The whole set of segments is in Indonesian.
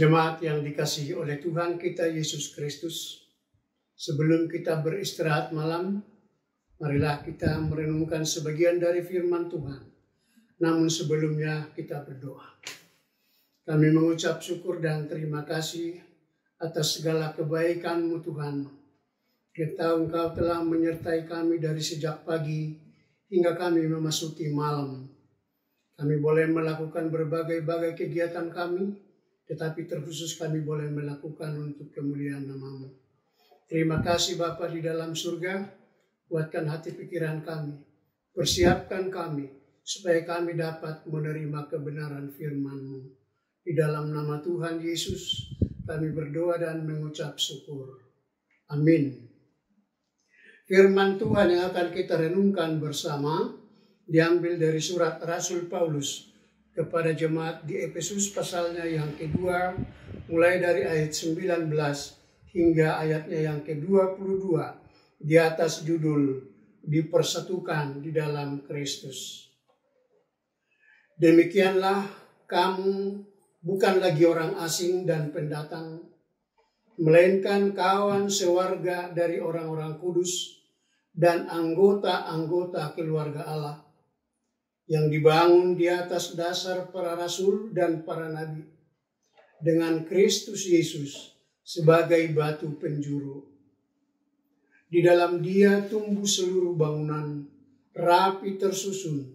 Jemaat yang dikasihi oleh Tuhan kita Yesus Kristus, sebelum kita beristirahat malam, marilah kita merenungkan sebagian dari firman Tuhan. Namun sebelumnya kita berdoa. Kami mengucap syukur dan terima kasih atas segala kebaikan-Mu Tuhan. Kita Engkau telah menyertai kami dari sejak pagi hingga kami memasuki malam. Kami boleh melakukan berbagai-bagai kegiatan kami, tetapi terkhusus kami boleh melakukan untuk kemuliaan nama-Mu. Terima kasih Bapa di dalam surga, kuatkan hati pikiran kami, persiapkan kami, supaya kami dapat menerima kebenaran firman-Mu. Di dalam nama Tuhan Yesus, kami berdoa dan mengucap syukur. Amin. Firman Tuhan yang akan kita renungkan bersama, diambil dari surat Rasul Paulus kepada jemaat di Efesus pasalnya yang kedua, mulai dari ayat 19 hingga ayatnya yang ke-22, di atas judul dipersatukan di dalam Kristus. Demikianlah kamu bukan lagi orang asing dan pendatang, melainkan kawan sewarga dari orang-orang kudus dan anggota-anggota keluarga Allah yang dibangun di atas dasar para rasul dan para nabi, dengan Kristus Yesus sebagai batu penjuru. Di dalam Dia tumbuh seluruh bangunan, rapi tersusun,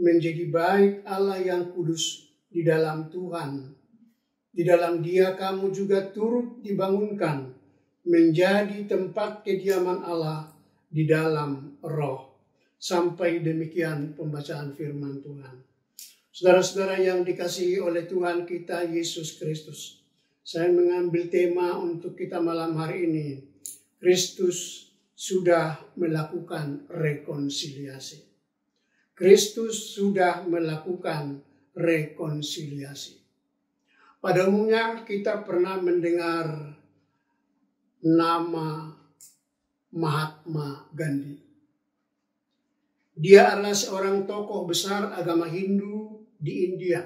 menjadi baik Allah yang kudus di dalam Tuhan. Di dalam Dia kamu juga turut dibangunkan menjadi tempat kediaman Allah di dalam Roh. Sampai demikian pembacaan firman Tuhan. Saudara-saudara yang dikasihi oleh Tuhan kita Yesus Kristus, saya mengambil tema untuk kita malam hari ini. Kristus sudah melakukan rekonsiliasi. Kristus sudah melakukan rekonsiliasi. Pada umumnya kita pernah mendengar nama Mahatma Gandhi. Dia adalah seorang tokoh besar agama Hindu di India.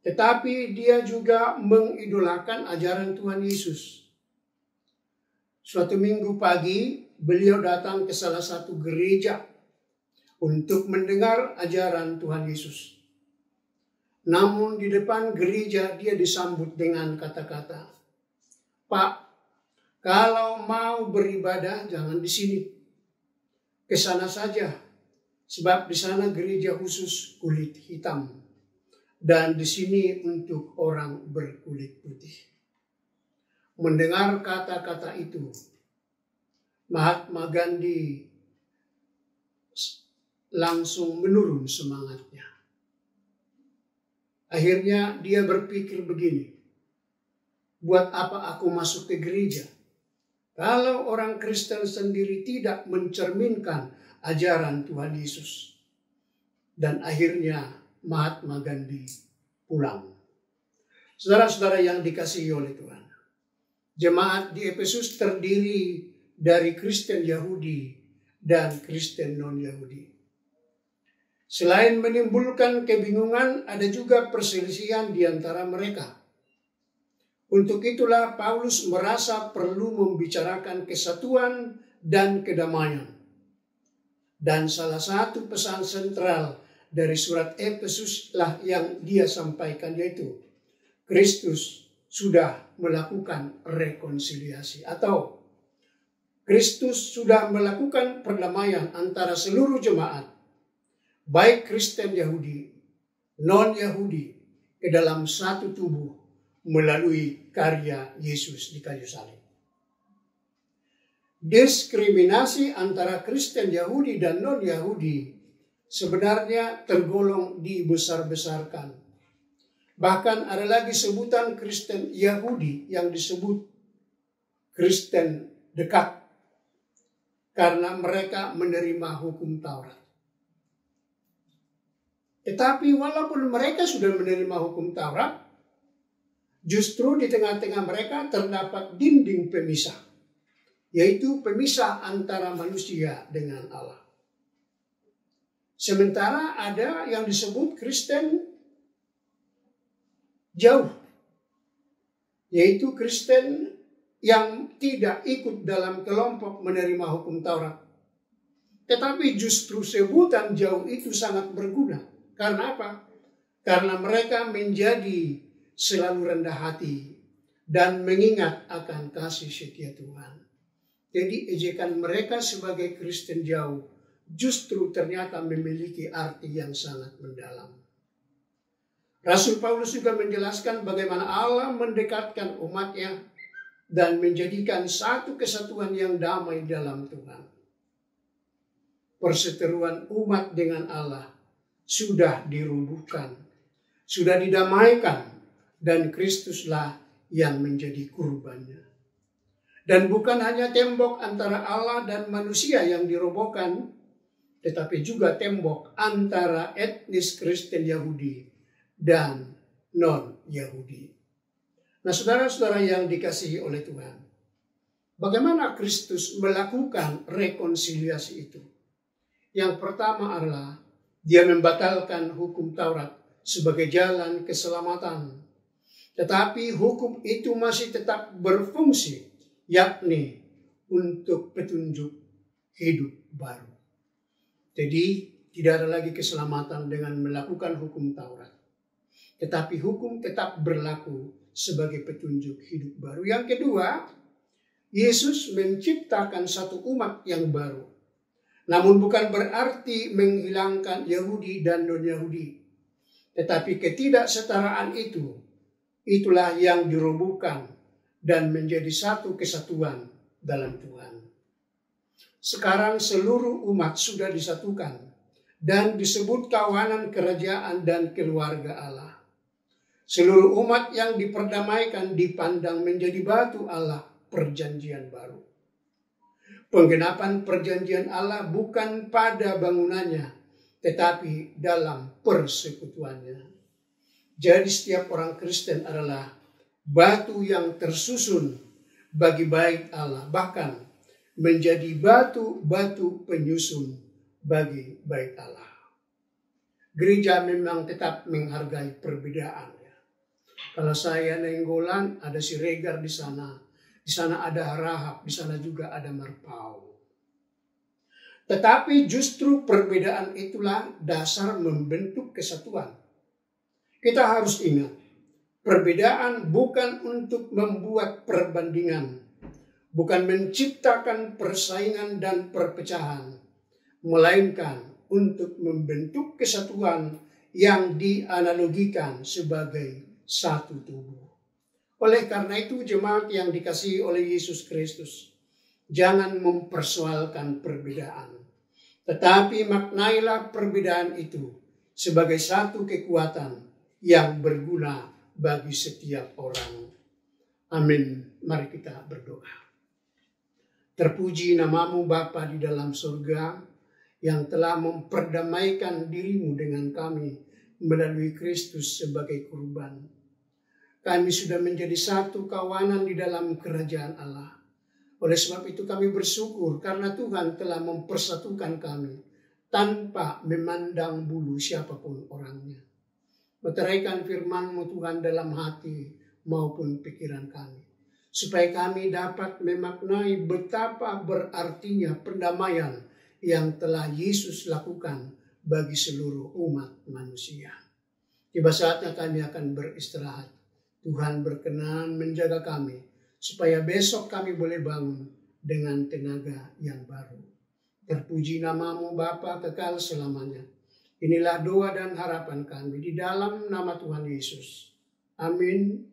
Tetapi dia juga mengidolakan ajaran Tuhan Yesus. Suatu minggu pagi, beliau datang ke salah satu gereja untuk mendengar ajaran Tuhan Yesus. Namun di depan gereja dia disambut dengan kata-kata, "Pak, kalau mau beribadah jangan di sini. Ke sana saja, sebab di sana gereja khusus kulit hitam, dan di sini untuk orang berkulit putih." Mendengar kata-kata itu, Mahatma Gandhi langsung menurun semangatnya. Akhirnya dia berpikir begini, buat apa aku masuk ke gereja kalau orang Kristen sendiri tidak mencerminkan ajaran Tuhan Yesus? Dan akhirnya Mahatma Gandhi pulang. Saudara-saudara yang dikasihi oleh Tuhan, jemaat di Efesus terdiri dari Kristen Yahudi dan Kristen non-Yahudi. Selain menimbulkan kebingungan, ada juga perselisihan di antara mereka. Untuk itulah Paulus merasa perlu membicarakan kesatuan dan kedamaian. Dan salah satu pesan sentral dari surat Efesus lah yang dia sampaikan, yaitu Kristus sudah melakukan rekonsiliasi, atau Kristus sudah melakukan perdamaian antara seluruh jemaat, baik Kristen Yahudi, non-Yahudi, ke dalam satu tubuh melalui karya Yesus di kayu salib. Diskriminasi antara Kristen Yahudi dan non-Yahudi sebenarnya tergolong dibesar-besarkan. Bahkan ada lagi sebutan Kristen Yahudi yang disebut Kristen dekat, karena mereka menerima hukum Taurat. Tetapi walaupun mereka sudah menerima hukum Taurat, justru di tengah-tengah mereka terdapat dinding pemisah, yaitu pemisah antara manusia dengan Allah. Sementara ada yang disebut Kristen jauh, yaitu Kristen yang tidak ikut dalam kelompok menerima hukum Taurat. Tetapi justru sebutan jauh itu sangat berguna. Karena apa? Karena mereka menjadi selalu rendah hati dan mengingat akan kasih setia Tuhan. Jadi ejekan mereka sebagai Kristen jauh justru ternyata memiliki arti yang sangat mendalam. Rasul Paulus juga menjelaskan bagaimana Allah mendekatkan umatnya dan menjadikan satu kesatuan yang damai dalam Tuhan. Perseteruan umat dengan Allah sudah dirubuhkan, sudah didamaikan, dan Kristuslah yang menjadi kurbannya. Dan bukan hanya tembok antara Allah dan manusia yang dirobohkan, tetapi juga tembok antara etnis Kristen Yahudi dan non-Yahudi. Nah, saudara-saudara yang dikasihi oleh Tuhan, bagaimana Kristus melakukan rekonsiliasi itu? Yang pertama adalah dia membatalkan hukum Taurat sebagai jalan keselamatan. Tetapi hukum itu masih tetap berfungsi, yakni untuk petunjuk hidup baru. Jadi tidak ada lagi keselamatan dengan melakukan hukum Taurat. Tetapi hukum tetap berlaku sebagai petunjuk hidup baru. Yang kedua, Yesus menciptakan satu umat yang baru. Namun bukan berarti menghilangkan Yahudi dan non-Yahudi. Tetapi ketidaksetaraan itu, itulah yang dirobohkan dan menjadi satu kesatuan dalam Tuhan. Sekarang seluruh umat sudah disatukan dan disebut kawanan kerajaan dan keluarga Allah. Seluruh umat yang diperdamaikan dipandang menjadi batu Allah perjanjian baru. Penggenapan perjanjian Allah bukan pada bangunannya, tetapi dalam persekutuannya. Jadi setiap orang Kristen adalah batu yang tersusun bagi bait Allah, bahkan menjadi batu-batu penyusun bagi bait Allah. Gereja memang tetap menghargai perbedaan. Kalau saya Nenggolan, ada si Regar di sana. Di sana ada Rahab, di sana juga ada Marpau. Tetapi justru perbedaan itulah dasar membentuk kesatuan. Kita harus ingat, perbedaan bukan untuk membuat perbandingan, bukan menciptakan persaingan dan perpecahan, melainkan untuk membentuk kesatuan yang dianalogikan sebagai satu tubuh. Oleh karena itu, jemaat yang dikasihi oleh Yesus Kristus, jangan mempersoalkan perbedaan, tetapi maknailah perbedaan itu sebagai satu kekuatan yang berguna bagi setiap orang. Amin. Mari kita berdoa. Terpuji namamu Bapa di dalam surga, yang telah memperdamaikan dirimu dengan kami melalui Kristus sebagai kurban. Kami sudah menjadi satu kawanan di dalam kerajaan Allah. Oleh sebab itu kami bersyukur karena Tuhan telah mempersatukan kami tanpa memandang bulu siapapun orangnya. Meteraikan firman-Mu Tuhan dalam hati maupun pikiran kami, supaya kami dapat memaknai betapa berartinya pendamaian yang telah Yesus lakukan bagi seluruh umat manusia. Tiba saatnya kami akan beristirahat. Tuhan berkenan menjaga kami, supaya besok kami boleh bangun dengan tenaga yang baru. Terpuji namamu Bapa kekal selamanya. Inilah doa dan harapan kami di dalam nama Tuhan Yesus. Amin.